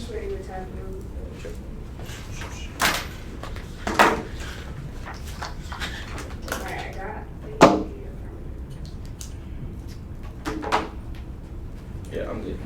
just waiting to tap him. Sure. Alright, I got the Yeah, I'm good.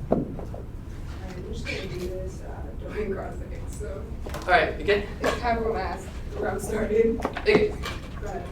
I'm just gonna do this during CrossFit, so Alright, you good? it's kind of a mask where I'm starting. Okay. Go ahead.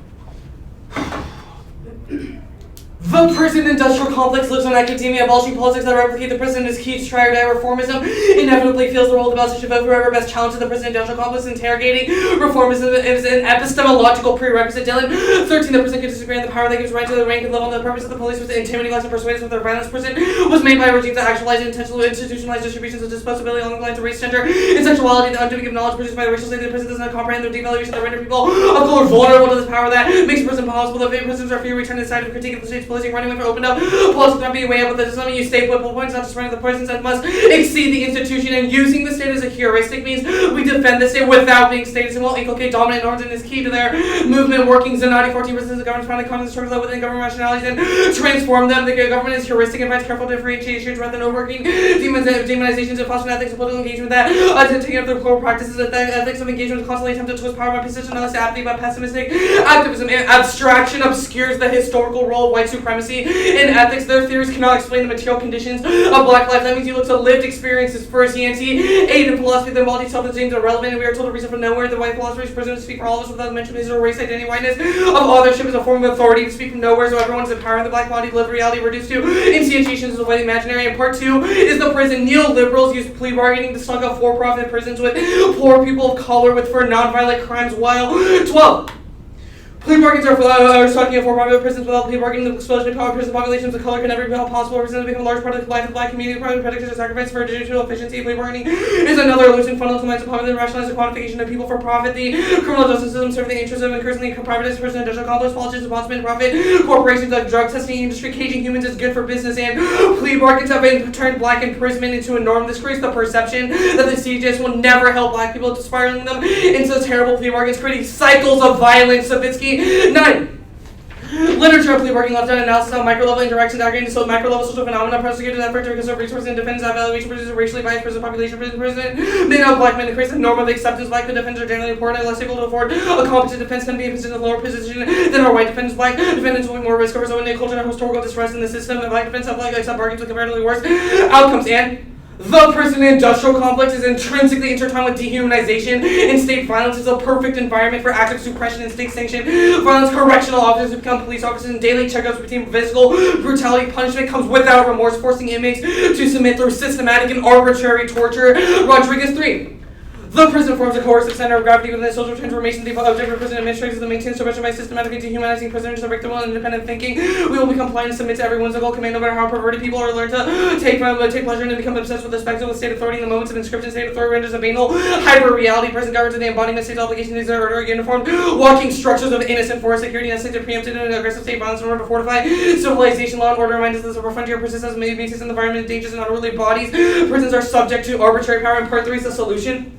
The prison industrial complex lives on academia, abolishing politics that replicate the prison is key to try or die reformism. Inevitably feels the role of the best should vote whoever best challenges the prison industrial complex. Interrogating reformism is an epistemological prerequisite. Dylan 13, the prison could disagree on the power that gives right to the rank and level. The purpose of the police was to intimidate blacks and persuade us with their violence. Prison was made by a regime that actualized intentional institutionalized distributions of disposability along the lines of race, gender, and sexuality. The undoing of knowledge produced by the racial state of the prison does not comprehend the devaluation that render people of color vulnerable to this power that makes prison possible. The prisons are fear return inside of critique of the state's policing, running away from opened up. Politics not be a way out, but that does not mean you stay political points, not just running the prisons that must exceed the institution, and using the state as a heuristic means we defend the state without being statist and will inculcate dominant norms and is key to their movement working. Zanati 14% of the government finally comes to terms within government rationalities and transform them. The government is heuristic and finds careful differentiations rather than overworking demonizations of philosophy and ethics and political engagement that taking up their core practices of ethics of engagement constantly attempt to twist power by position, not less apathy but pessimistic activism and abstraction obscures the historical role of white supremacy in ethics. Their theories cannot explain the material conditions of black life. That means you look to lived experiences first. Yancey aid in philosophy, the multi self-esteem are relevant, and we are told to reason from nowhere. The white philosophers presume to speak for all of us without mention of his or race identity. Whiteness of authorship is a form of authority to speak from nowhere, so everyone is empowered. The black body live reality reduced to instantiations of the white imaginary. And part 2 is the prison. Neoliberals use plea bargaining to slug up for-profit prisons with poor people of color with for non-violent crimes, while 12. Plea bargains are sucking at for-profit prisons without plea bargaining. The explosion of power prison populations of color can never be possible. Prisons become a large part of the life of the black community. Private predators are sacrificed for digital efficiency. Plea bargaining is another illusion funneled to minds of popular rationalize the quantification of people for profit. The criminal justice system serves the interests of increasingly privatized prison industrial complex. Politicians, sponsored profit corporations like drug testing industry. Caging humans is good for business, and plea bargains have been turned black imprisonment into a norm. This creates the perception that the CJS will never help black people, spiraling them into terrible plea bargains, creating cycles of violence. Savitsky 9. Literature of plea bargaining left out analysis on micro-level interactions aggregating so micro-level social phenomena prosecuted effort to conserve resources and defense evaluation produces a racially biased prison population. Prison made of black men creates a norm of acceptance. Black defendants are generally poor and less able to afford a competent defense, can be in a lower position than our white defendants. Black defendants will be more risk averse in a culture of historical distress in the system. And black defendants have accept bargains with comparatively worse outcomes. And the prison industrial complex is intrinsically intertwined with dehumanization, and state violence is a perfect environment for active suppression and state-sanctioned violence. Correctional officers who become police officers, and daily checkups between physical brutality. Punishment comes without remorse, forcing inmates to submit through systematic and arbitrary torture. Rodriguez 3. The prison forms a coercive center of gravity within the social transformation. The objective of prison administrators is to maintain suppression by systematically dehumanizing prisoners to break the will and independent thinking. We will be compliant and submit to every whimsical command, no matter how perverted people are. Learn to take pleasure and become obsessed with the spectacle of state authority. In the moments of inscription, state authority renders a banal hyper-reality. Prison governs the embodiment of state's obligation to exert order, uniformed walking structures of innocent force security necessary to preempted and aggressive state violence in order to fortify civilization. Law and order reminds us that the frontier persists as basis in the environment of dangers and unruly bodies. Prisons are subject to arbitrary power, and part 3 is the solution.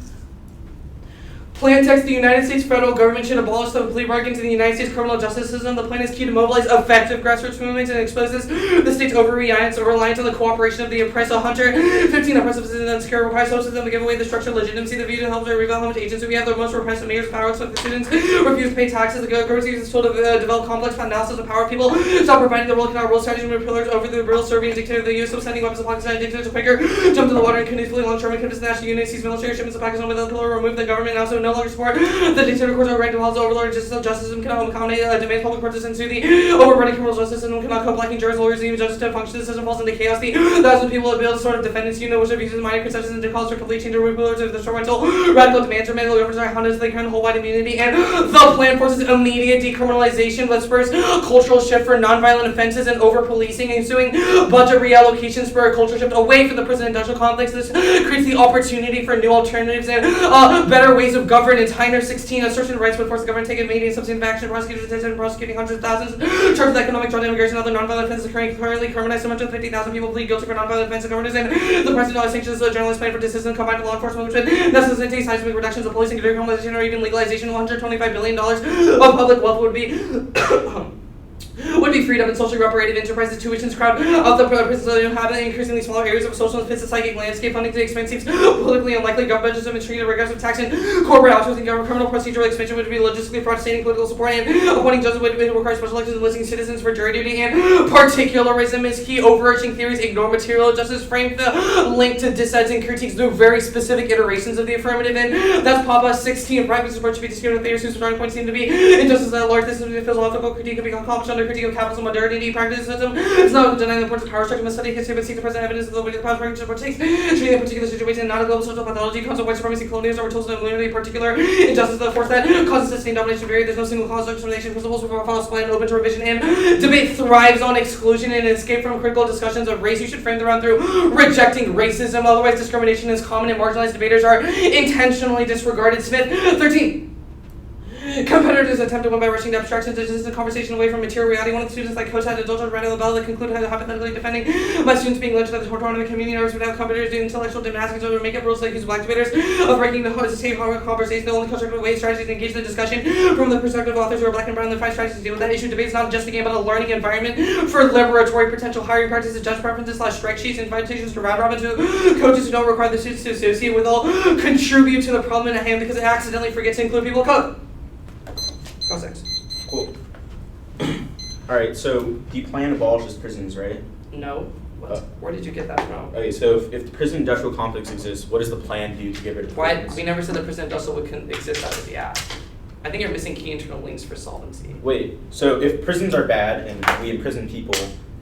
Plan text: the United States federal government should abolish the plea bargain to the United States criminal justice system. The plan is key to mobilize effective grassroots movements and exposes the state's over-reliance on the cooperation of the oppressed. 115. Oppressive citizens and secure requires social system to give away the structural legitimacy. The view to help reveal how much agency we have. The most repressive mayors power so the students refuse to pay taxes. The government uses tool to develop complex analysis of power of people. Stop providing the role cannot rule strategy and pillars over the real Serbian dictator. The use of sending weapons to Pakistan dictators quicker jump to the water and canoe long term and convince the national unity, seize military shipments to Pakistan without the pillar, remove the government and also no longer support the dictator courts are granted halls overlord justice system cannot accommodate demands public participants to the overrunning criminal justice system cannot cope lacking jurors, lawyers, and even justice to function. The system falls into chaos. The thousands of people have built sort of defendants unit which abuses minor concessions and calls for complete change of rulers of the instrumental radical demands or mental governments are hounded to the current whole wide immunity. And the plan forces immediate decriminalization but spurs cultural shift for nonviolent offenses and over policing, ensuing budget reallocations for a culture shift away from the prison industrial complex. This creates the opportunity for new alternatives and better ways of governance. Heiner 16, assertion of rights would force the government to take immediate substantive action, prosecutors detention, and prosecuting hundreds of thousands, charged with economic drug immigration and other nonviolent offenses occurring currently criminalized. So much of 50,000 people plead guilty for nonviolent offenses. Governors and the president always sanctions the journalist plan for decision combined with law enforcement, which would necessitate seismic reductions of policing, decriminalization, or even legalization. $125 billion of public wealth would be freed up in socially operated enterprises. Tuitions crowd of the prisons inhabit increasingly smaller areas of social and psychic landscape. Funding to expense seems politically unlikely. Government budgets administrative regressive tax and corporate outsourcing. Government criminal procedural expansion would be logistically frustrating political support, and appointing judges would require special elections and listing citizens for jury duty. And particularism is key. Overarching theories ignore material justice. Frame the link to dissents and critiques through very specific iterations of the affirmative. And that's Papa 16. Practice approach to be disputed with theories whose starting points seem to be injustice at large. This is a philosophical critique can be accomplished under critique of capitalism, modernity, pragmatism. It's not denying the importance of power structure, must study history, but seek the present evidence of the way the past practice takes, treating a particular situation, not a global social pathology, cause of white supremacy, colonialism, or total immunity, particular injustice of the force that causes sustained domination period. There's no single cause of discrimination. Principles for follow supply and open to revision, and debate thrives on exclusion and escape from critical discussions of race. You should frame the round through rejecting racism, otherwise discrimination is common and marginalized debaters are intentionally disregarded. Smith 13. Competitors attempt to win by rushing to abstractions, distance the conversation away from material reality. One of the students like Coach had indulged Randall Labella that concluded hypothetically defending by students being lynched at the tournament community nerves without competitors doing intellectual gymnastics or make up rules like use black debaters of breaking the safe conversation. The only constructive way strategies to engage the discussion from the perspective of authors who are black and brown. The five strategies to deal with that issue. Debate is not just a game, but a learning environment for liberatory potential. Hiring practices, judge preferences, strike sheets, invitations to round robin to coaches who don't require the students to associate with all contribute to the problem at hand because it accidentally forgets to include people of color. Cross X. Cool. Alright, so the plan abolishes prisons, right? No. What? Where did you get that from? Okay, so if the prison industrial complex exists, what does the plan do to get rid of Why? prisons? We never said the prison industrial would exist out of the app. I think you're missing key internal links for solvency. Wait, so if prisons are bad and we imprison people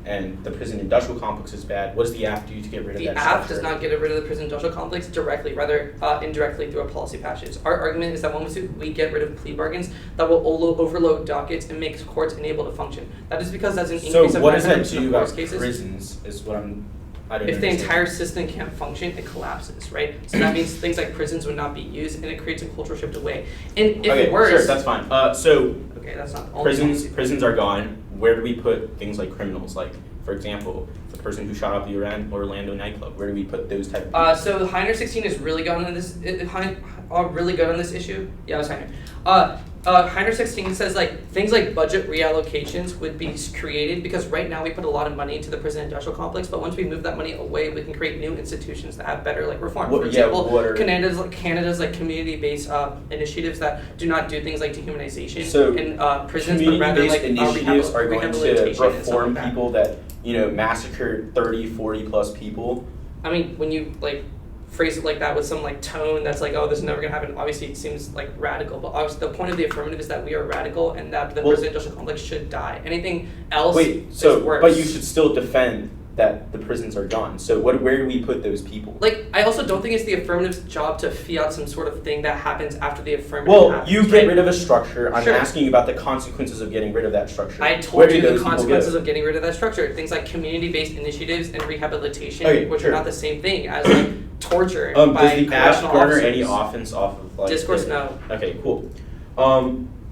and the prison industrial complex is bad, what does the app do to get rid of The that app structure? does not get rid of the prison industrial complex directly, rather indirectly through a policy passage. Our argument is that once we get rid of plea bargains, that will overload dockets and make courts unable to function. That is because that's an increase So of what does that 900% do of court about cases. prisons is what I don't If the understand. entire system can't function, it collapses, right? So that means things like prisons would not be used, and it creates a cultural shift away. And if Okay, worse, sure, that's fine. So okay, that's not the only prisons are gone. Where do we put things like criminals? Like, for example, the person who shot up the Orlando nightclub. Where do we put those type of people? So Heiner 16 is really good on this. Really good on this issue. Yeah, it was Heiner. Heiner 16 says like things like budget reallocations would be created because right now we put a lot of money into the prison industrial complex, but once we move that money away, we can create new institutions that have better like reform. For example, Canada's like community-based initiatives that do not do things like dehumanization in prisons, but rather like initiatives are going to reform like people that massacred 30, 40 plus people. I mean, when you like phrase it like that with some like tone that's like, oh, this is never gonna happen. Obviously, it seems like radical, but obviously the point of the affirmative is that we are radical and that the prison industrial complex should die. Anything else is worse. But you should still defend that the prisons are gone. So where do we put those people? Like, I also don't think it's the affirmative's job to fiat some sort of thing that happens after the affirmative happens. You get rid of a structure. I'm Sure. asking you about the consequences of getting rid of that structure. I told you the consequences of getting rid of that structure. Things like community-based initiatives and rehabilitation, which are not the same thing as like torture by does the app garner officers. any offense off of like Discourse? No. Okay, cool.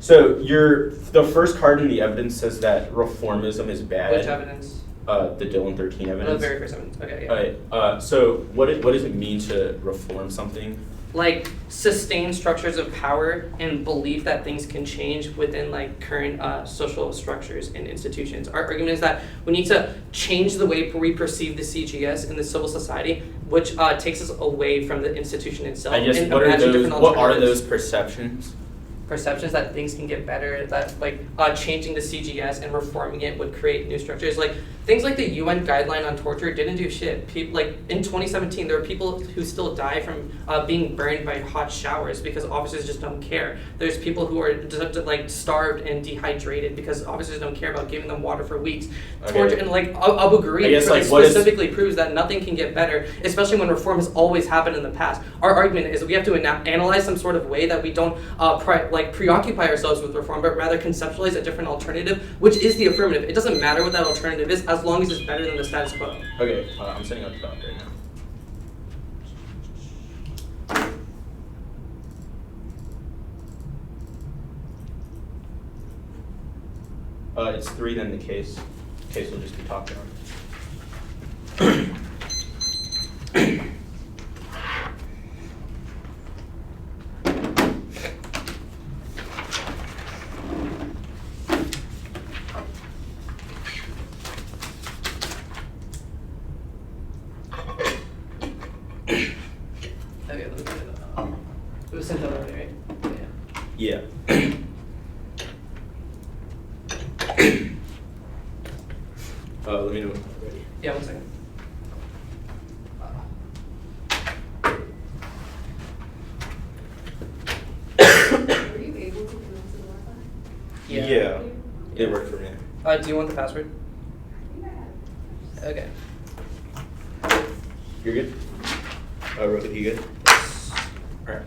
So the first card in the evidence says that reformism is bad. Which evidence? The Dillon 13 The evidence. very first evidence. Okay, yeah. Okay. So what does it mean to reform something? Like sustained structures of power and belief that things can change within like current social structures and institutions. Our argument is that we need to change the way we perceive the CGS in the civil society, which takes us away from the institution itself. I guess and what are alternatives. those perceptions? Perceptions that things can get better, that like changing the CGS and reforming it would create new structures. Like things like the UN guideline on torture didn't do shit. People like in 2017, there are people who still die from being burned by hot showers because officers just don't care. There's people who are just, like starved and dehydrated because officers don't care about giving them water for weeks. Okay. Torture and like Abu Ghraib specifically proves that nothing can get better, especially when reform has always happened in the past. Our argument is we have to analyze some sort of way that we don't preoccupy ourselves with reform, but rather conceptualize a different alternative, which is the affirmative. It doesn't matter what that alternative is, as long as it's better than the status quo. Okay, I'm setting up the doc right now. It's 3, then the case. Case will just be talked about. Okay, let me get it up. It was sent out already, right? Yeah. Yeah. Let me know when you're ready. Yeah, 1 second. Were you able to connect to the Wi-Fi? Yeah. It worked for me. Do you want the password? Yeah. Okay. You're good? Rohit, you good? Alright.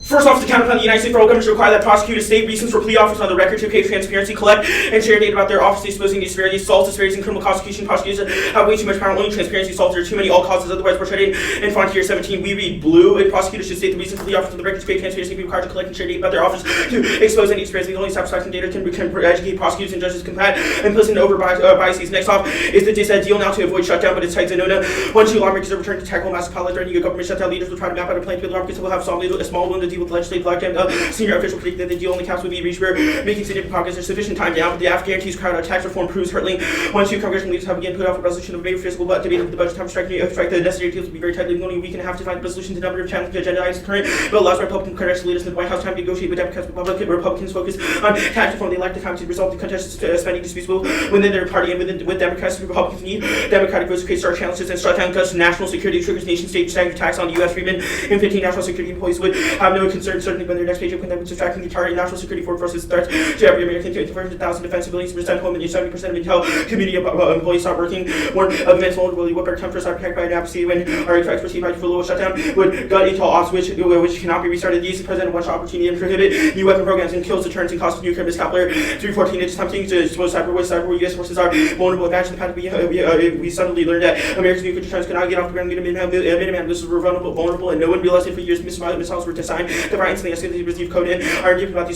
First off, the counterclaim the United States federal government should require that prosecutors state reasons for plea offers on the record to pay transparency, collect, and share data about their office exposing disparities, assaults, disparities in criminal prosecution. Prosecutors have way too much power, only transparency, assaults, there are too many all causes otherwise portrayed in Frontier 17. We read blue, and prosecutors should state the reasons for plea offers on the record to pay transparency, be required to collect and share data about their office to expose any disparities. Only satisfactory data can educate prosecutors and judges combat and listen over biases. Next off is the deal now to avoid shutdown, but it's tight to know now. Once lawmakers are returned to tackle massive pilot threatening a government shutdown, leaders will try to map out a plan to the lawmakers will have a small window to deal with legislative lockdown. Senior officials predict that the deal only caps will be reached where making significant progress. There's sufficient time down, but the act guarantees crowd tax reform proves hurtling. Once congressional leaders have again put off a resolution of a major fiscal debate of the budget time to strike the necessary deals will be very tight, leaving only a week and a half to find the resolution to number of challenging agenda items. Current bill allows Republican congressional leaders in the White House time to negotiate with Democrats. Republicans focus on tax reform. They lack the time to resolve the contested spending disputes within their party and with Democrats. Republicans need Democratic votes to create stark challenges and shut down cuts to national security triggers nation-state staggered tax on the U.S. freemen and 15 national security employees would have no concern certainly when their next paycheck when subtracting the target national security workforce's threats to every American. 200,000 defense civilians, 70% home, and 70% of Intel community employees stop working. One of immense vulnerability, what our tempers are protected by an apathy when our experts perceived by for a little shutdown would gut Intel ops which cannot be restarted. These president one shot opportunity and prohibit new weapon programs and kills deterrence and cost of nuclear miscalculator. 314 is attempting to expose cyber U.S. forces are vulnerable. Imagine the fact that we suddenly learned that America's nuclear deterrence cannot get off the ground. Minuteman, this is vulnerable, and no one realized it for years. Missiles were designed to fire instantly as they received code in. Our argument about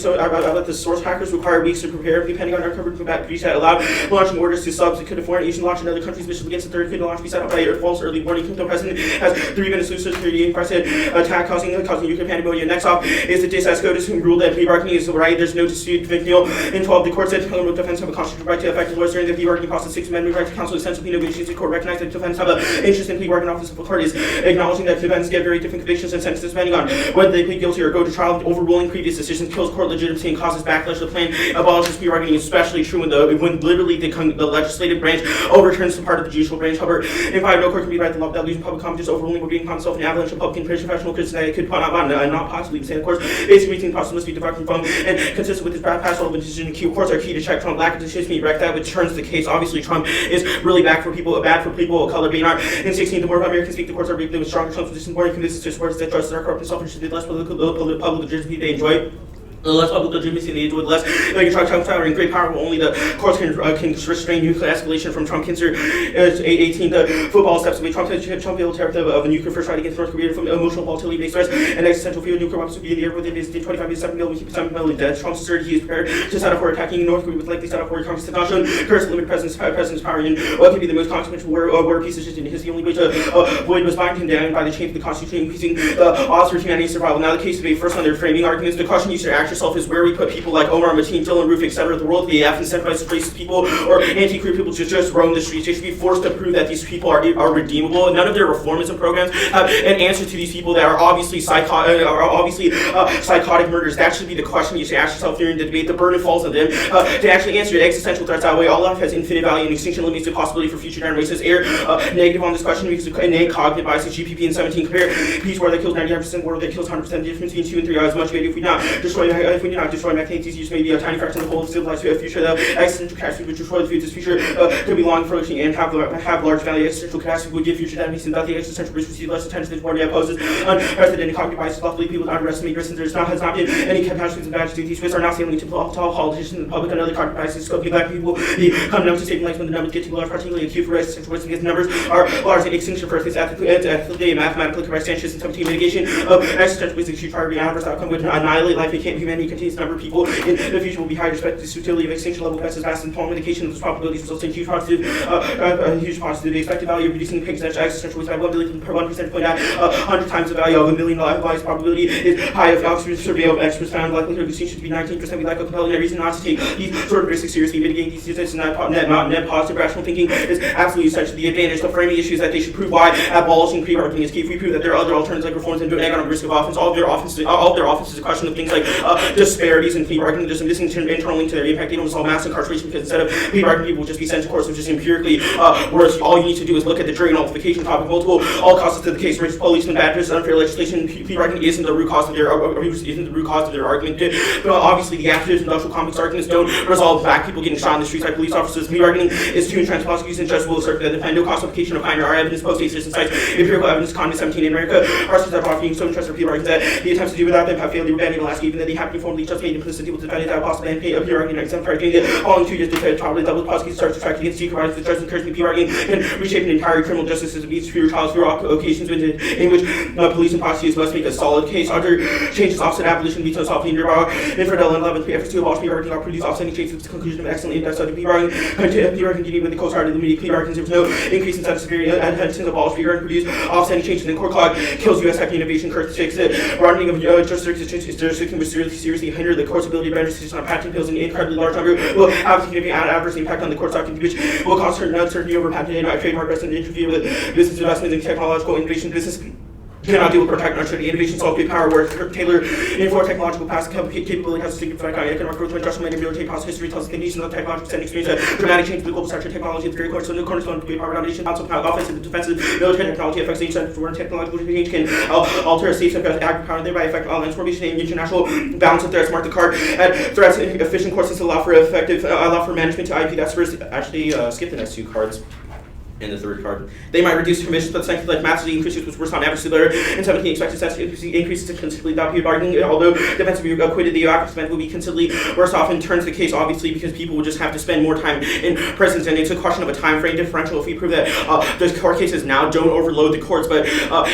the source hackers require weeks to prepare, depending on our coverage combat breach that allowed launching orders to subs that could afford Asian launch in other countries' missions against the third could launch be set up by a false early warning. The president has 3 minutes to security and president attack causing nuclear pandemonium. Next off is the DSS SCOTUS who ruled that plea bargaining is right. There's no dispute. McNeil in 12 the court said criminal defense have a constitutional right to effective lawyers during the plea bargaining process. 6th Amendment right to counsel essential plea negotiations. The court recognized that defense have an interest in plea bargaining. Office of the court is acknowledging that defense get very different convictions and sentences depending on whether they plead guilty or go to trial. Overruling previous decisions kills court legitimacy and causes backlash. The plan abolishes plea bargaining, especially true when literally the legislative branch overturns the part of the judicial branch. However, in 5, no court can be right to love that losing public confidence. Overruling would be upon itself an avalanche of public and professional criticism that could not possibly be said. Of course, basic reasoning process must be deducted from and consistent with his past relevant decision. Courts are key to check Trump. Lack of decision wreck that which turns the case. Obviously, Trump is really bad for people of color being art. In 16, the more Americans speak, the courts are with stronger Trump's position. More convinced to sports that trust are corrupt and self-interested, less public legitimacy they enjoy. The less public legitimacy they enjoy, the less they can try Trump's power and great power. Only the courts can restrain nuclear escalation from Trump. Cancer 18. The football steps away. Trump will tear of a nuclear first right against North Korea from emotional volatility based stress and existential fear. Nuclear weapons will be in the air within his 25 to 7 million, 7 million dead. Trump's asserted he is prepared to set up for attacking North Korea with likely set up for Congress has not shown curse limit president's power in what could be the most consequential war peace decision. His the only way to avoid was bind him down by the change of the Constitution, increasing the odds for humanity's survival. Now the case debate first on their framing arguments. The caution you should ask yourself is where we put people like Omar Mateen, Dylan Roof, etc. The world, the AF incentivizes racist people or anti-queer people to just roam the streets. They should be forced to prove that these people are redeemable. None of their reformism programs have an answer to these people that are obviously psychotic murders. That should be the question you should ask yourself during the debate. The burden falls on them to actually answer the existential threats that way. All life has infinite value, and extinction limits the possibility for future generations. Err negative on this question because of innate cognitive bias. GPP in 17 compare peace war that kills 99%, war that kills 100%. The difference between 2 and 3 is much greater if we do not destroy mechanisms. These use may be a tiny fraction of the whole civilized future. The existential catastrophe would destroy the future could be long approaching and have large value. Existential catastrophe would give future enemies and that the existential risk receive less attention than war poses. Unprecedented cognitive bias. Luckily, people underestimate risks, and there has not been any catastrophes and bad disease. These risks are not salient to politicians and the public and other cognitive biases. Scoping black people become known to saving lives when the numbers get too large, particularly acute for existential risks because the numbers are large and extinction first is ethically and mathematically correct. Sanchez and 17 mitigation of existential risks. If you try to be an adverse outcome would annihilate life. Humanity humanity contains a number of people in the future will be high respect to the utility of extinction level best as vast and palm indication of those probabilities results in huge positive the expected value of reducing the existential waste by 1 billion per 1% point at 100 times the value of a million lives probability is high if Oxford survey of experts found likelihood of extinction to be 19%. We lack a compelling reason not to take these sort of risks seriously. Mitigating these risks and net positive rational thinking is absolutely essential. The advantage of framing issues that they should prove why abolishing pre-marketing is key. If we prove that there are other alternatives like reforms and do an economic risk of offense, all of their offense is a question of things like disparities in plea bargaining, just missing internally to their impact. They don't solve mass incarceration because instead of plea bargaining, people will just be sent to courts of just empirically worse. All you need to do is look at the jury nullification topic. Multiple all causes to the case, rich policemen, badges, unfair legislation. Plea bargaining isn't the root cause of their argument. But obviously, the activist industrial complex arguments don't resolve black people getting shot in the streets by police officers. Plea bargaining is too entrenched. Prosecution judges will assert that the no cost application of minor our evidence, post case cites empirical evidence, economy 17 in America. Prosecutors are prosecuting so interested in plea bargains that the attempts to do without them have failed. They were banned in Alaska, even though they have to formally just made implicit deal with defendants that possible and pay a plea bargain exemplary during the following 2 years. Defendants probably double prosecutors start to track against secret rights. The judge encouraging plea bargaining and reshaping entire criminal justice system. Each fewer trials, fewer occasions in which police and prosecutors must make a solid case. Other changes offset abolition, veto softly nearby. Infidel and 11th efforts to abolish plea bargaining are produce offsetting changes to the conclusion of excellent in-depth study. Plea bargaining continued with the coast-guard and limited plea bargains. There was no increase in sentence severity and had to abolish plea bargaining produce offsetting changes in the court clock. Kills U.S. tech innovation, curse takes it. Broadening of jurisdiction was seriously hinder the court's ability to render decisions on patent pills in an incredibly large number. Will have a significant adverse impact on the court's document, which will cause certain uncertainty over patent and trademark rights and interfere with business investments in technological innovation. Business cannot deal with protect uncertainty. Innovation solves big power work. Tailor in for technological past capability has a significant economic growth when industrial and military past history tells the conditions of technological and experience a dramatic change in the global structure of technology. The very cornerstone to be a power foundation. Also, offensive and defensive military technology affects the extent foreign technological change can alter a state's agriculture power and thereby affect transformation and international balance of threats. Mark the card at threats. Efficient courses allow for management to IP. That's first. Actually, skip the next 2 cards. And the 3rd card. They might reduce commissions, but sanctions like massively increases was worse on average. Similar in 17 expected increases considerably without plea bargaining. Although defensively acquitted, the acquittal will be considerably worse off in turns the case, obviously, because people will just have to spend more time in prisons. And it's a question of a time frame differential. If we prove that those court cases now don't overload the courts, but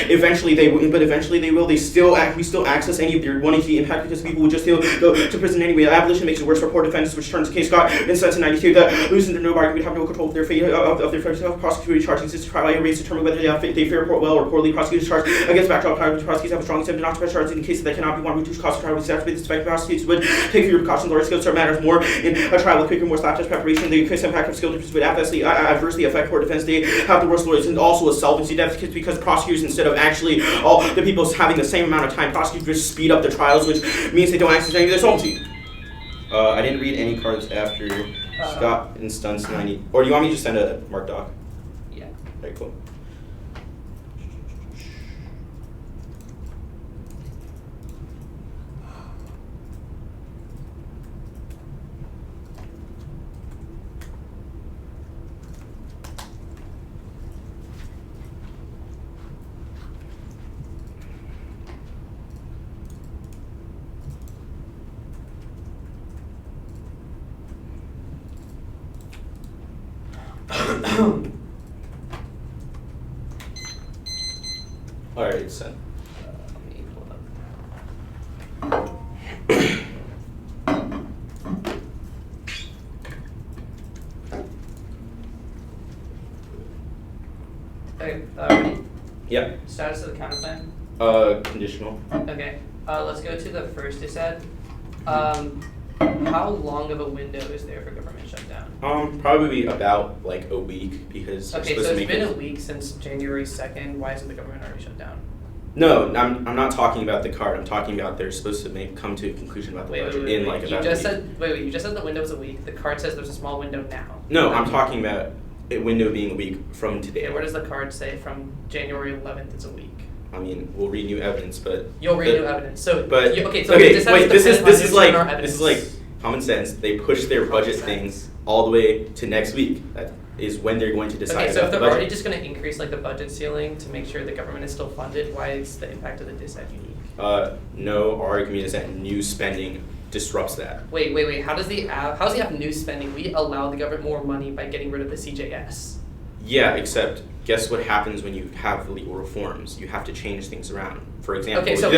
eventually they will. We still access any of their wanting to be impact because people will just still go to prison anyway. Abolition makes it worse for poor defendants, which turns the case got in 1992 that losing their no bargaining would have no control of their fate of their prosecutorial charging system. Trial rates determine whether they fare well or poorly. Prosecutors charged against backdrop trial. Prosecutors have a strong incentive not to press charges in cases that cannot be won. Reduce cost of trial. We exacerbate this effect. Prosecutors would take fewer precautions. Lawyer skills matters more in a trial with quicker, more slap test preparation. The increased impact of skill differences would adversely affect court defense. They have the worst lawyers and also a solvency deficit because prosecutors, instead of actually all the people having the same amount of time, prosecutors speed up the trials, which means they don't access any of their solvency. I didn't read any cards after Scott and Stunts 90. Or do you want me to just send a marked doc? Yeah. Very cool. Alright, it's sent. Let me pull it up. Okay, ready? Yep. Status of the counterplan? Conditional. Okay, let's go to the first dissent. How long of a window is there for government shutdown? Probably about like a week because Okay, so it's been a week since January 2nd. Why isn't the government already shut down? No, I'm not talking about the card. I'm talking about they're supposed to come to a conclusion about the budget in like about a week. You just said the window was a week. The card says there's a small window now. No, I'm talking about a window being a week from today. And where does the card say from January 11th it's a week? I mean, we'll read new evidence, but you'll read new evidence. So, but okay, wait. This is like common sense. They push their budget things all the way to next week. That is when they're going to decide. Okay, so if they're the already just going to increase like the budget ceiling to make sure the government is still funded, why is the impact of the dissent unique? No, our argument is that new spending disrupts that. Wait. How does he have new spending? We allow the government more money by getting rid of the CJS. Yeah, except guess what happens when you have legal reforms? You have to change things around. For example, Okay, so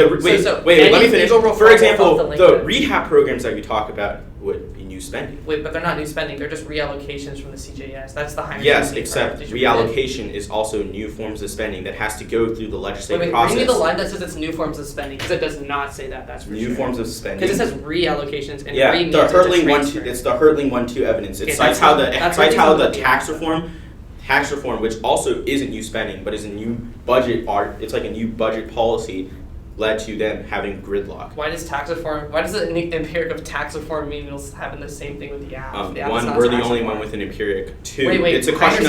wait, let me finish. legal reform For example, will help the link rehab programs that you talk about would be new spending. Wait, but they're not new spending. They're just reallocations from the CJS. That's the higher Yes, spending except part. Did you read it? reallocation is also new forms of spending that has to go through the legislative Wait, process. read me the line that says it's new forms of spending, because it does not say that. That's for New sure. forms of spending. Because it says reallocations and Yeah, re means the it's a hurtling 1-2. transfer. It's the hurtling 1-2 evidence. It Okay, cites that's what the these are tax looking at. reform, which also isn't new spending, but is a new budget It's like a new budget policy, led to them having gridlock. Why does the empiric of tax reform mean it'll happen the same thing with the app? One, we're the only one with an empiric. Two, Wait, it's a question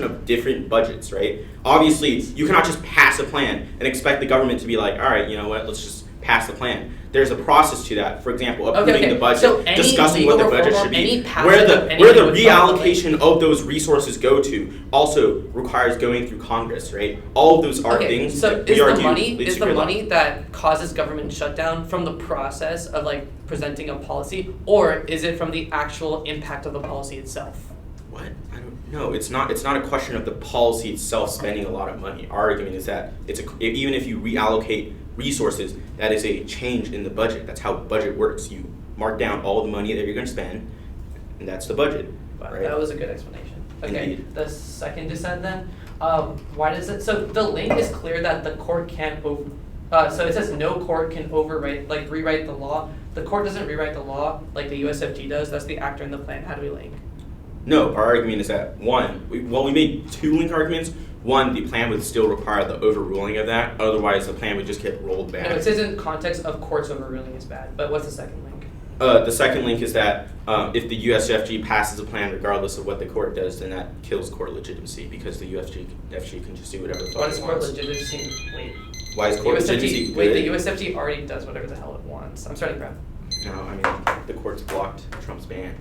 of different budgets, right? Obviously, you cannot just pass a plan and expect the government to be like, all right, you know what, let's just pass the plan. There's a process to that. For example, approving the budget, So any discussing what the legal budget reform should or any be, passage where of the anything would reallocation of those resources go to also requires going through Congress, right? All of those are things so that we is argue the gridlock. money that causes government shutdown from the process of like presenting a policy, or is it from the actual impact of the policy itself? What? I don't know. It's not a question of the policy itself spending a lot of money. Our argument is that even if you reallocate resources, that is a change in the budget. That's how budget works. You mark down all the money that you're going to spend, and that's the budget. Wow, right? that was a good explanation. Okay, Indeed. the second dissent then. Why does it? So the link is clear that the court can't. So it says no court can rewrite the law. The court doesn't rewrite the law like the USFG does. That's the actor in the plan. How do we link? No, our argument is that we made two link arguments. One, the plan would still require the overruling of that. Otherwise, the plan would just get rolled back. No, it says in context of courts overruling is bad. But what's the second link? The second link is that if the USFG passes a plan regardless of what the court does, then that kills court legitimacy because the USFG can just do whatever the fuck Why it does court wants. legitimacy? Wait. Why is court legitimacy good? Wait, the USFG already does whatever the hell it wants. I'm starting proud. No, I mean, the court's blocked Trump's ban.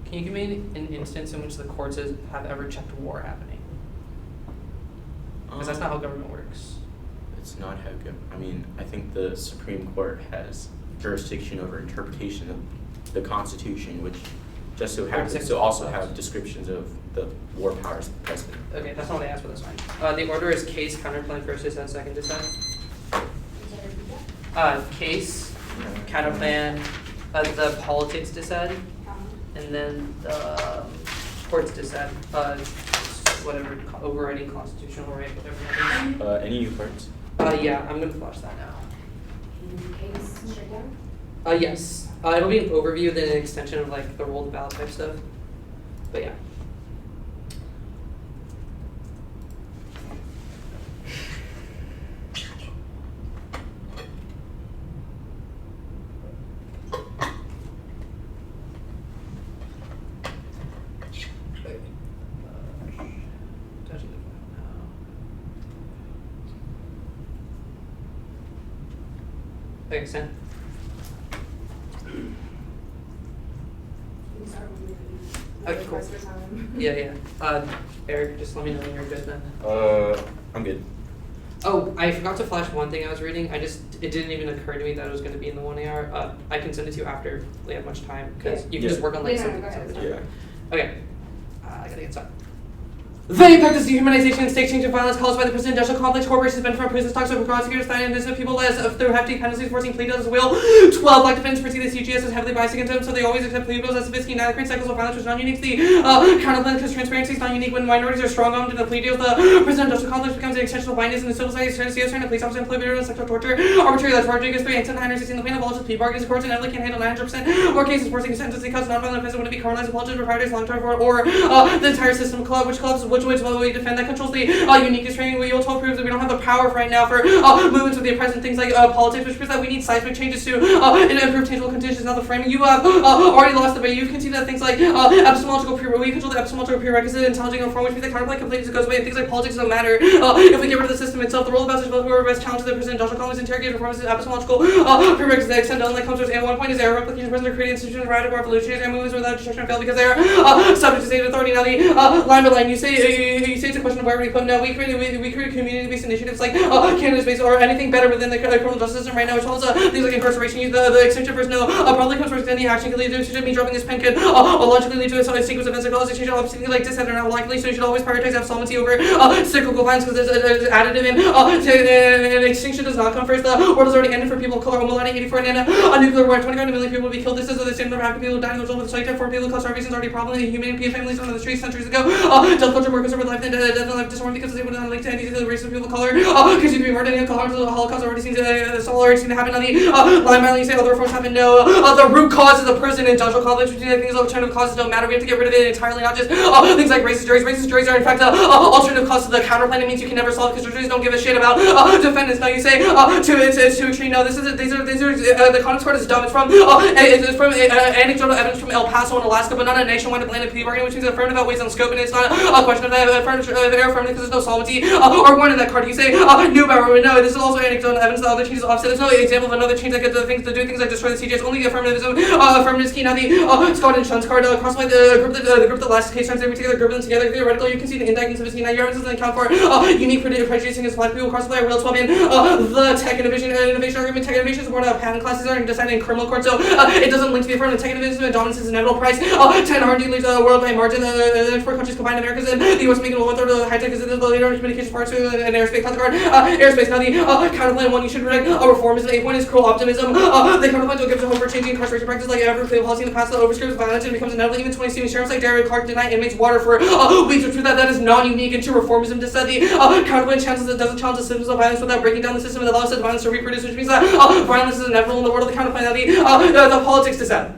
Can you give me an instance in which the courts have ever checked war happening? Because that's not how government works. It's not how I think the Supreme Court has jurisdiction over interpretation of the Constitution, which just so happens to also have descriptions of the war powers of the president. Okay, that's not what I asked, but that's fine. The order is case, counterplan, first dissent, second dissent. Case, counterplan, the politics dissent, and then the courts dissent, whatever, overriding constitutional right, whatever that is. Any new parts? Yeah, I'm gonna flash that now. Case straight down? Yes. It'll be an overview, then an extension of like the roll the ballot type stuff. But yeah. Okay, send. Okay, cool. Yeah. Eric, just let me know when you're good then. I'm good. Oh, I forgot to flash one thing I was reading. It didn't even occur to me that it was going to be in the 1 AR. I can send it to you after we have much time, because you can just work on like something. Yeah. Okay. I gotta get started. They practice dehumanization and state change of violence caused by the prison-industrial complex. Corporations been from prison stocks over prosecutors, finding innocent people as through hefty penalties, forcing plea deals as will. 12 black defendants perceive the CGS as heavily biased against them, so they always accept plea deals as sophisticated. Neither create cycles of violence, which is not unique to the counterplan, because transparency is not unique when minorities are strong-armed in the plea deals. The prison-industrial complex becomes an extension of blindness in the civil society. CS trying to police officers employ video and sexual torture. Arbitrary that's Rodriguez 3 and 916. The plaintiff abolishes plea bargains. Courts inevitably can't handle 900% more cases, forcing sentences because nonviolent offenses wouldn't be criminalized, apologies, proprietors, long-term for or the entire system club, which we defend that controls the uniqueness training. We also prove that we don't have the power right now for movements with the oppressed and things like politics, which proves that we need seismic changes to improve tangible conditions. Now the framing you have already lost the debate. You can see that things like epistemological we control the epistemological prerequisite intelligent reform, which means that counterplay completely goes away. Things like politics don't matter if we get rid of the system itself. The role of such whoever best challenges the prison industrial complex interrogate reforms is epistemological prerequisite that extend unlike comes and one point is error replication prisoners creating institutions radical revolutionaries and movements without destruction fail because they are subject to state authority. Now the line by line you say it's a question of where we put. No, we create community-based initiatives like cannabis-based or anything better within the criminal justice system right now, which holds things like incarceration. The extension first no probably comes first. Any action can lead to me dropping this pen could logically lead to a sequence of events that cause exchange of things like this and are not likely. So you should always prioritize absolvency over cyclical violence because there's additive and extinction does not come first. The world has already ended for people of color. Millennium 84 and a nuclear war. 25 million people will be killed. This is the same number of people who died in the result of the psych. 4 people who caused starvation is already a problem. Human families on the streets centuries ago. Death culture workers over life and death and life disorder because they would not like to any of the race of people of color. Because you'd be murdered and the Holocaust already seems to happen on the line by line. You say other reforms happen. No, the root cause is the prison and industrial complex. Which things alternative causes don't matter. We have to get rid of it entirely, not just things like racist juries. Racist juries are in fact alternative causes of the counterplan. It means you can never solve because juries don't give a shit about defendants. Now you say to extreme. No, these are the conduct court is dumb. It's from anecdotal evidence from El Paso in Alaska, but not a nationwide Atlantic plea bargain, which means affirmative outweighs on scope, and it's not a question of affirmative because there's no solvency or one in that card. You say new about no, this is also anecdotal evidence. The other changes offset. There's no example of another change that could do things like destroy the CGS. Only the affirmative key. Now the Scott and Shuns card crossed by the group that last case times every together, group them together. Theoretically, you can see the indictments of this key. Now your evidence doesn't account for unique prejudice against black people cross by real 12 in the tech innovation argument. Tech innovation is more of patent classes are decided in criminal court, so it doesn't link to the affirmative. Tech innovation dominance is inevitable price. 10 hard leads the world by margin. The 4 countries combined Americas and the U.S. making 1/3 of the high tech is the leader in communications parts and aerospace. Card aerospace. Now the counterplan one you should predict reform is an 8 point is cruel optimism. The counterplan will give hope for changing incarceration practice like every policy in the past that overscrews violence and becomes inevitable. Even 20 student sheriffs like Derek Clark deny inmates water for weeks. Which that is non-unique and to reformism. Just said the counterplan doesn't challenge the systems of violence without breaking down the system and allows violence to reproduce, which means that violence is inevitable in the world of the counterplan. Now the politics to set.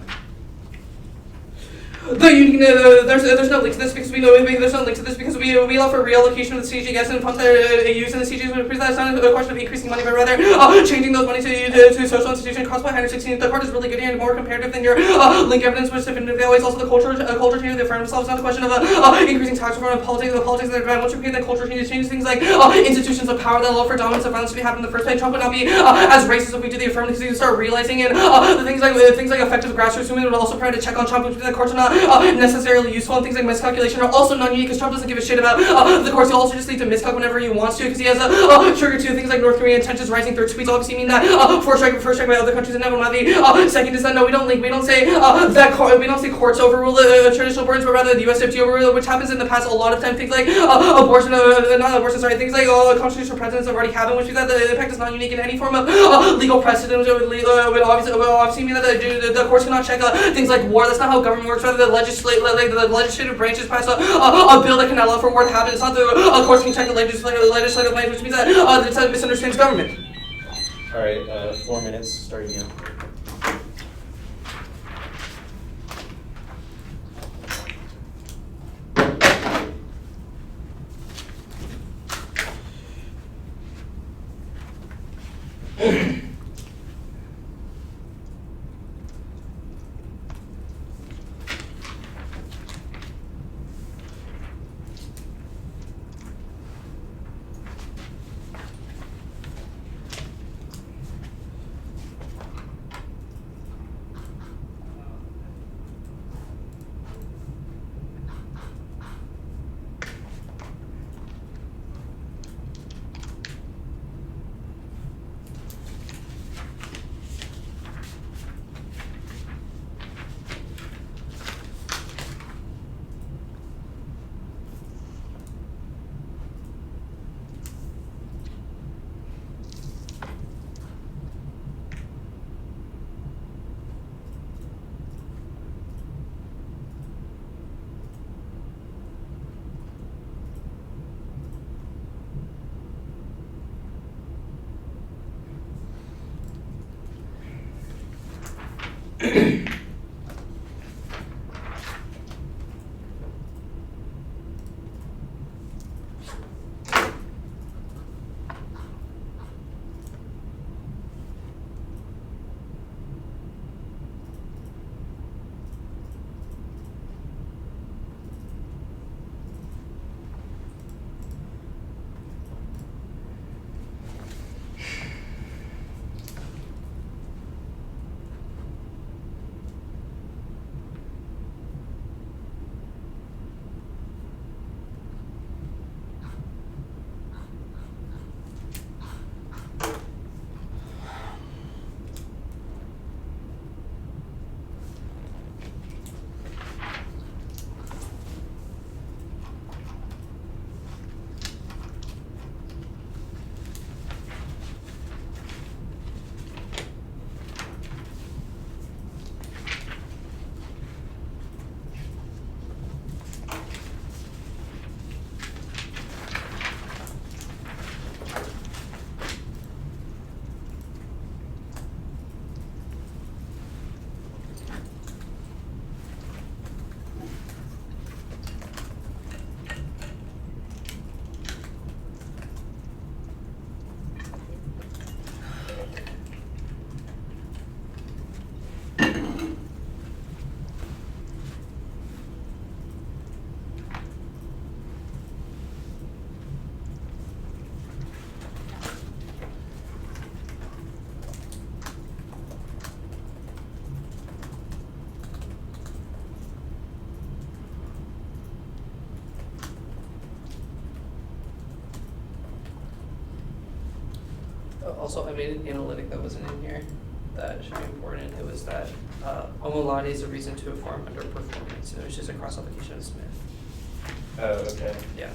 There's no link to this because we know there's no link to this because we allow for reallocation of the CG gas and pump that used in the CGs. That's not a question of increasing money, but rather changing those money to social institution cost by 116. The card is really good and more comparative than your link evidence, which definitively always also the culture change of the firm itself. It's not a question of increasing tax reform and politics. The politics that once you pay the culture change things like institutions of power that allow for dominance of violence to be happening in the first place. Trump would not be as racist if we do the affirmative because you start realizing and the things like effective grassroots movement would also try to check on Trump, which the courts are not necessarily useful, and things like miscalculation are also non-unique because Trump doesn't give a shit about the courts. He'll also just lead to miscalc whenever he wants to because he has a trigger to things like North Korean tensions rising through tweets obviously mean that first strike by other countries and never mind. The second is that no, we don't say we don't say courts overrule the traditional burdens, but rather the USFT overrule, which happens in the past a lot of time. Things like things like constitutional precedents have already happened, which means that the impact is not unique in any form of legal precedent, which would obviously mean that the courts cannot check things like war. That's not how government works. Rather, the legislative branches pass a bill that can allow for war to happen. It's not the courts can check the legislative branch, which means that it misunderstands government. All right, 4 minutes, starting now. Also, I made an analytic that wasn't in here that should be important. It was that Omolade is a reason to inform underperformance. It was just a cross-application of Smith. Oh, okay. Yeah.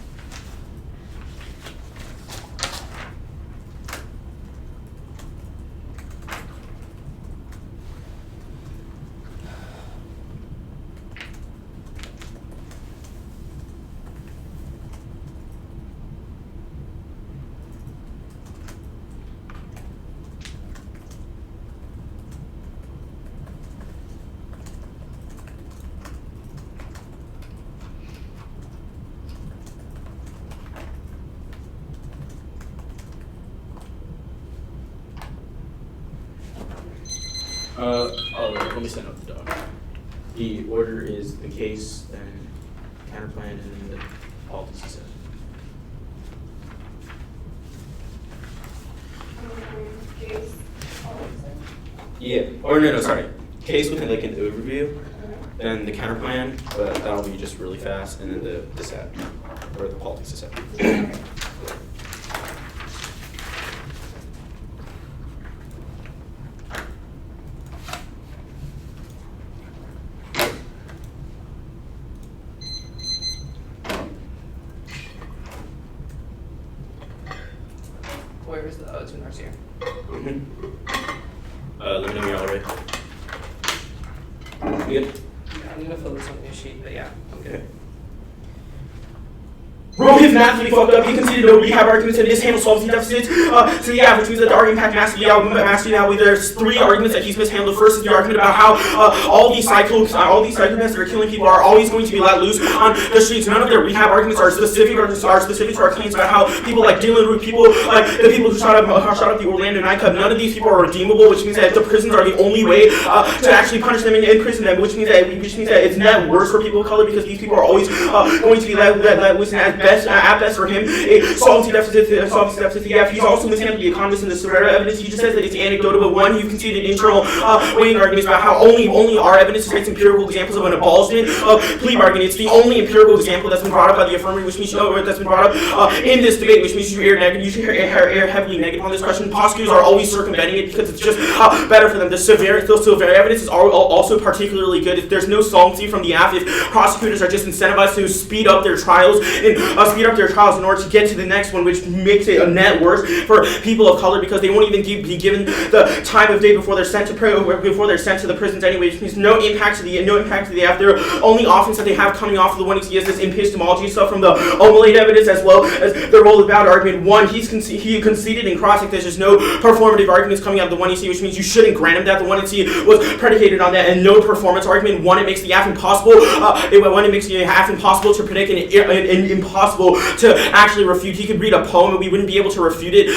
Let me send up the doc. The order is the case, then counterplan, and then the politics set. Case, Yeah, or no, sorry. Case with like an overview, then the counterplan, but that'll be just really fast, and then the set, or the politics set. Where's the two nurse here? Let me know when you're all ready. You good? Yeah, I'm gonna fill this on your sheet, but yeah, I'm good. Bro, he's massively fucked up. He conceded no rehab arguments and mishandled solvency deficits. So yeah, which means that the argument packed massively out. There's 3 arguments that he's mishandled. The first is the argument about how all these psychopaths that are killing people are always going to be let loose on the streets. None of their rehab arguments are specific to our claims about how people like Dylan Root, people like the people who shot up the Orlando nightclub. None of these people are redeemable, which means that the prisons are the only way to actually punish them and imprison them. Which means that it's net worse for people of color because these people are always going to be let loose at best for him, a solvency deficit. Yeah, he's also mishandled the economists and the severe evidence. He just says that it's anecdotal, but one, you conceded internal weighing arguments about how only our evidence cites empirical examples of an abolishment of plea bargaining. It's the only empirical example that's been brought up by the affirmative, which means that's been brought up in this debate, which means you should err heavily negative on this question. Prosecutors are always circumventing it because it's just better for them. The severe evidence is also particularly good. If there's no solvency from the AF, if prosecutors are just incentivized to speed up their trials in order to get to the next one, which makes it a net worse for people of color because they won't even be given the time of day before they're sent to the prisons anyway, which means no impact to the AF. Their only offense that they have coming off of the one is this epistemology stuff from the Omelate evidence as well as the role of bad argument. One, he conceded in crossing there's just no performative arguments coming out of the 1EC, which means you shouldn't grant him that. The 1EC was predicated on that and no performance argument. One, it makes the AF impossible. It makes the AF impossible to predict and impossible to actually refute. He could read a poem and we wouldn't be able to refute it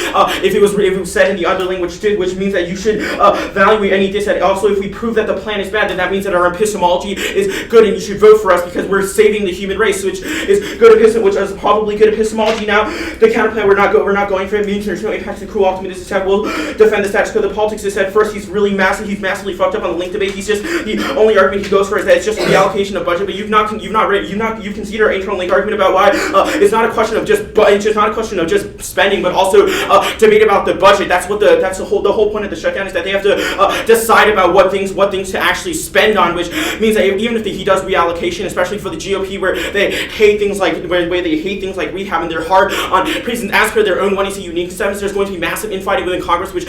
if it was said in the underling, which means that you should evaluate any dissent. Also, if we prove that the plan is bad, then that means that our epistemology is good and you should vote for us because we're saving the human race, which is which is probably good epistemology. Now, the counterplan we're not going for it means there's no impact to the cruel optimism. We'll defend the status quo. The politics is said first. He's massively fucked up on the link debate. He's just the only argument he goes for is that it's just the allocation of budget. But you've conceded our internal link argument about why it's not a question of just spending, but also debate about the budget. That's the whole point of the shutdown is that they have to decide about what things to actually spend on, which means that even if he does reallocation, especially for the GOP, where they hate things like rehab and they're hard on prisons, as per their own 1EC unique status, there's going to be massive infighting within Congress, which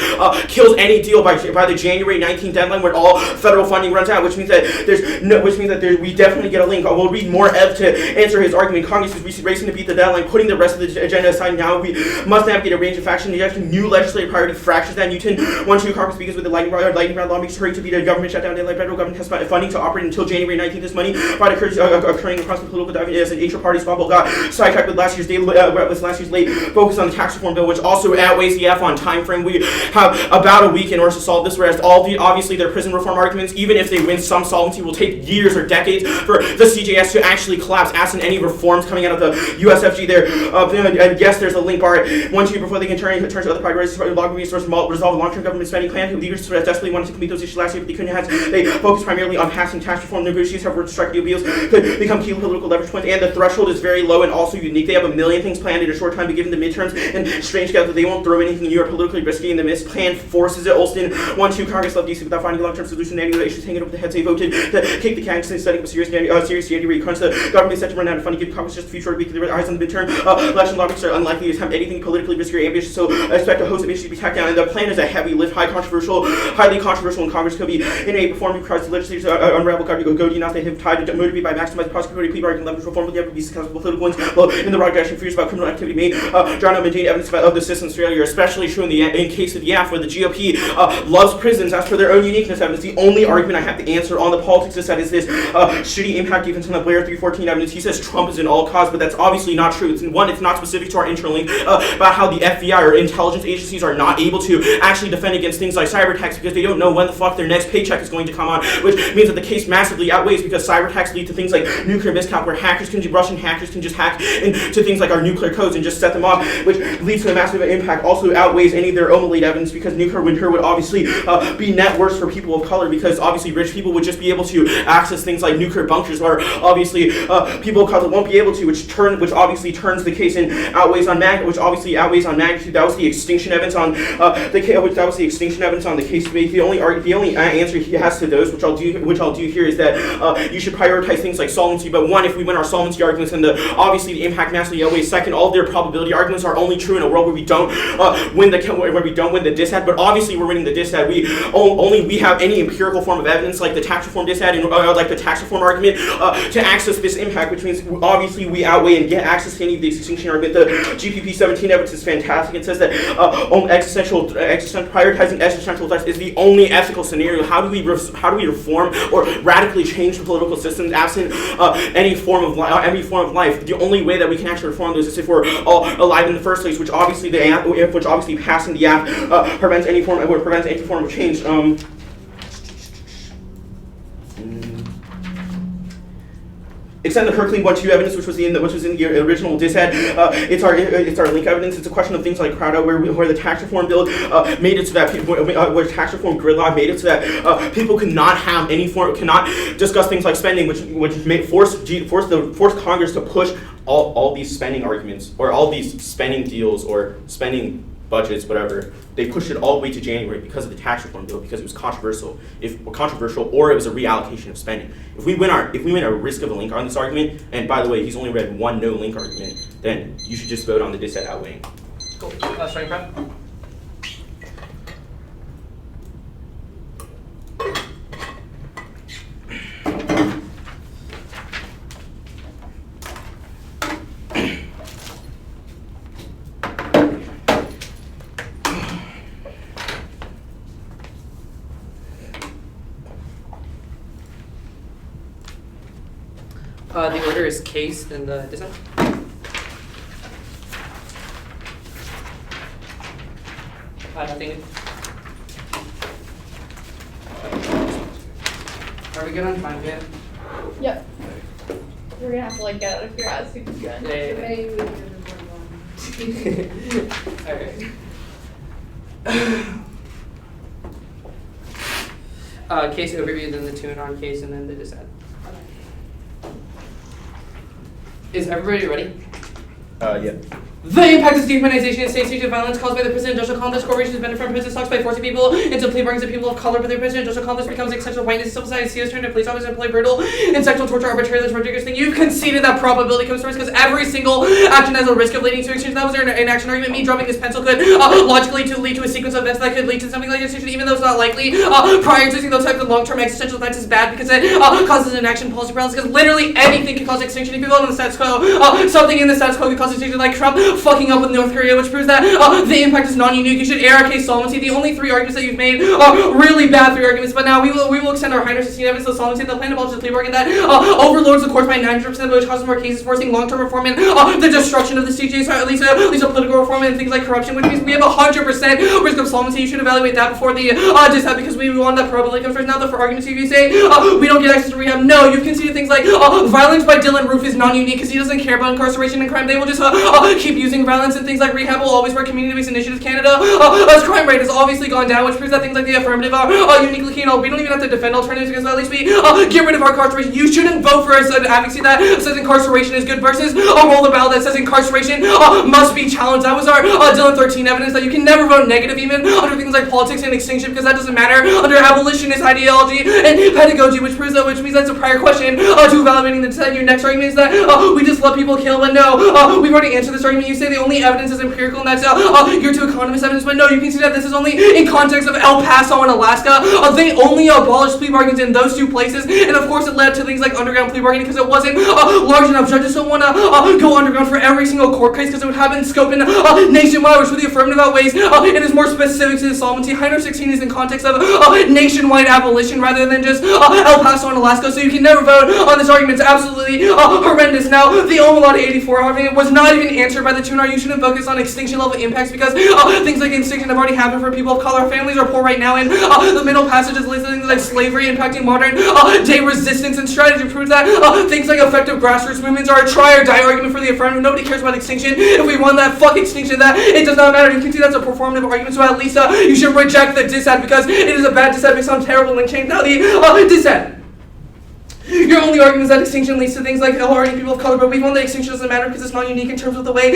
kills any deal by the January 19th deadline when all federal funding runs out. Which means that we definitely get a link. We'll read more Ev to answer his argument. Congress is racing to beat the deadline, putting the rest of the agenda aside. Now we must navigate a range of faction injection. New legislative priority fractures that Newton. 1-2 Congress speakers with the lightning round lawmakers hurry to beat a government shutdown deadline. Federal government has funding to operate until January 19th. This money occurring across the political division as an intra-party squabble got sidetracked with last year's late focus on the tax reform bill, which also outweighs the F on time frame. We have about a week in order to solve this, whereas obviously their prison reform arguments, even if they win some solvency, will take years or decades for the CJS to actually collapse, as in any reforms coming out of the USFG there. And yes, there's a link bar 1-2 before they can turn to other priorities, log resource, resolve a long-term government spending plan. Leaders desperately wanted to complete those issues last year, but they couldn't have. They focused primarily on passing tax reform. Negotiations have worked to strike deal deals could become key political leverage points, and the threshold is very low and also unique. They have a million things planned in a short time, but given the midterms and strange scale that they won't throw anything new or politically risky in the midst. Plan forces it. Olson 1-2 Congress left DC without finding a long-term solution. Any issues hanging over the heads. They voted to kick the candidates and setting up a serious January crunch. The government is set to run out of funding. Give Congress just a few short weeks to eyes on the midterm election. Lawmakers are unlikely to attempt anything politically risky or ambitious, so I expect a host of issues to be tacked down. And the plan is a heavy lift, highly controversial, and Congress could be in a reform requires the legislators to unravel go enough. They have tied to motivate by maximizing prosecutorial plea bargaining leverage reform. Will the be successful political ones? Well, in the wrong direction, fears about criminal activity may drown out maintain evidence of the system's failure, especially true in case of the AF, where the GOP loves prisons as per their own uniqueness evidence. The only argument I have to answer on the politics of that is this shitty impact defense on the Blair 314 evidence. He says Trump is an all cause, but that's obviously not true. It's not specific to our interlink about how the FBI or intelligence agencies are not able to actually defend against things like cyber attacks because they don't know when the fuck their next paycheck is going to come on, which means that the case massively outweighs because cyber attacks lead to things like nuclear miscount where Russian hackers can just hack into things like our nuclear codes and just set them off, which leads to a massive impact, also outweighs any of their own late evidence because nuclear winter would obviously be net worse for people of color because obviously rich people would just be able to access things like nuclear bunkers where obviously people of color won't be able to, which obviously turns the case and outweighs on magnitude. That was the extinction evidence on the case debate. The only answer he has to those, which I'll do here, is that you should prioritize things like solvency. But one, if we win our solvency arguments, then obviously the impact massively outweighs. Second, all of their probability arguments are only true in a world where we don't win the dissad. But obviously we're winning the dissad. We have any empirical form of evidence like the tax reform dissad and like the tax reform argument to access this impact, which means obviously we outweigh and get access to any of the extinction argument. The GPP 17 evidence is fantastic. It says that prioritizing existential threats is the only ethical scenario. How do we reform or radically change the political systems absent any form of life? The only way that we can actually reform those is if we're all alive in the first place, which obviously passing the act prevents any form of change. Extend the Herculean 1-2 evidence, which was in the original dissad. It's our link evidence. It's a question of things like crowd out, where the tax reform bill made it so that where tax reform gridlock made it so that people cannot discuss things like spending, which forced Congress to push all these spending arguments or all these spending deals or spending budgets, whatever. They pushed it all the way to January because of the tax reform bill, because it was controversial, or it was a reallocation of spending. If we win a risk of a link on this argument, and by the way, he's only read one no link argument, then you should just vote on the dissad outweighing. Cool. Starting prep. The order is case, then the dissent. Nothing. Are we good on time yet? Yep. We're gonna have to like get out of here as soon as you end. Maybe we can Alright. Case overview, then the tune on case, and then the dissent. Is everybody ready? Yeah. The impact of dehumanization and state-sanctioned violence caused by the prison-industrial complex corporations benefit from prison stocks by forcing people into plea bargains of people of color, but the prison-industrial complex becomes exceptional whiteness, civil society, CEOs turn to police officers and employ brutal and sexual torture arbitrarily. That's ridiculous thing. You've conceded that probability comes first because every single action has a risk of leading to extinction. That was an action argument. Me dropping this pencil could logically lead to a sequence of events that could lead to something like extinction, even though it's not likely. Prioritizing those types of long-term existential events is bad because it causes an action policy paralysis, because literally anything can cause extinction. If you go on the status quo, something in the status quo could cause extinction, like Trump fucking up with North Korea, which proves that the impact is non-unique. You should air our case solvency. The only three arguments that you've made are really bad three arguments, but now we will extend our High 16 evidence to solvency. They'll plan to abolish the plea bargain that overloads the courts by 900%, which causes more cases, forcing long-term reform and the destruction of the CJ, so at least a political reform and things like corruption, which means we have 100% risk of solvency. You should evaluate that before the dissent, because we want that probability comes first. Now, for arguments, if you say we don't get access to rehab, no, you've conceded things like violence by Dylan Roof is non-unique because he doesn't care about incarceration and crime. They will just keep using violence, and things like rehab will always work. Community-based initiatives Canada, crime rate has obviously gone down, which proves that things like the affirmative are uniquely keen. We don't even have to defend alternatives because at least we get rid of our incarceration. You shouldn't vote for an advocacy that says incarceration is good versus a roll the ballot that says incarceration must be challenged. That was our Dylan 13 evidence that you can never vote negative even under things like politics and extinction, because that doesn't matter under abolitionist ideology and pedagogy, which means that's a prior question to evaluating the dissent. Your next argument is that we just let people kill, but no, we we've already answered this argument. You say the only evidence is empirical, and that's your two economist evidence, but no, you can see that this is only in context of El Paso and Alaska. They only abolished plea bargains in those two places, and of course it led to things like underground plea bargaining because it wasn't large enough. Judges don't want to go underground for every single court case because it would have been scope in nationwide, which with the affirmative outweighs it is more specific to insolvency. 116 is in context of nationwide abolition rather than just El Paso and Alaska, so you can never vote on this argument. It's absolutely horrendous. Now, the Omalata 84 argument was not even answered by the tuner. You shouldn't focus on extinction level impacts because things like extinction have already happened for people of color. Families are poor right now, and the middle passages list things like slavery impacting modern day resistance and strategy proves that things like effective grassroots movements are a try or die argument for the affirmative. Nobody cares about extinction. If we won that fuck extinction, that it does not matter. You can see that's a performative argument, so at least you should reject the dissent because it is a bad dissent based on terrible link change. Now the dissent. Your only argument is that extinction leads to things like hurting people of color, but we've won that extinction doesn't matter because it's not unique in terms of the way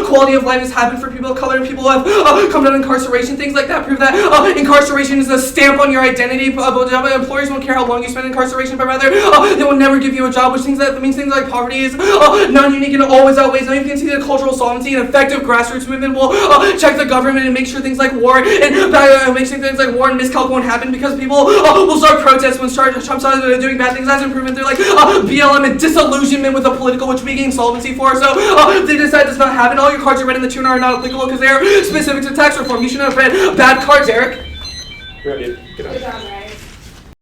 quality of life has happened for people of color and people who have come out of incarceration. Things like that prove that incarceration is a stamp on your identity. Employers won't care how long you spend in incarceration, but rather they will never give you a job, which means things like poverty is non-unique and always outweighs. Now you can see that cultural solvency and effective grassroots movement will check the government and make sure things like war and make sure things like war and miscalc won't happen because people will start protests when Trump starts doing bad things. That's improvement. They're like BLM and disillusionment with the political, which we gain solvency for. So they decide does not happen. All your cards you read in the tuner are not applicable because they are specific to tax reform. You shouldn't have read bad cards, Eric. Ready. Get Good out. job, Ryan.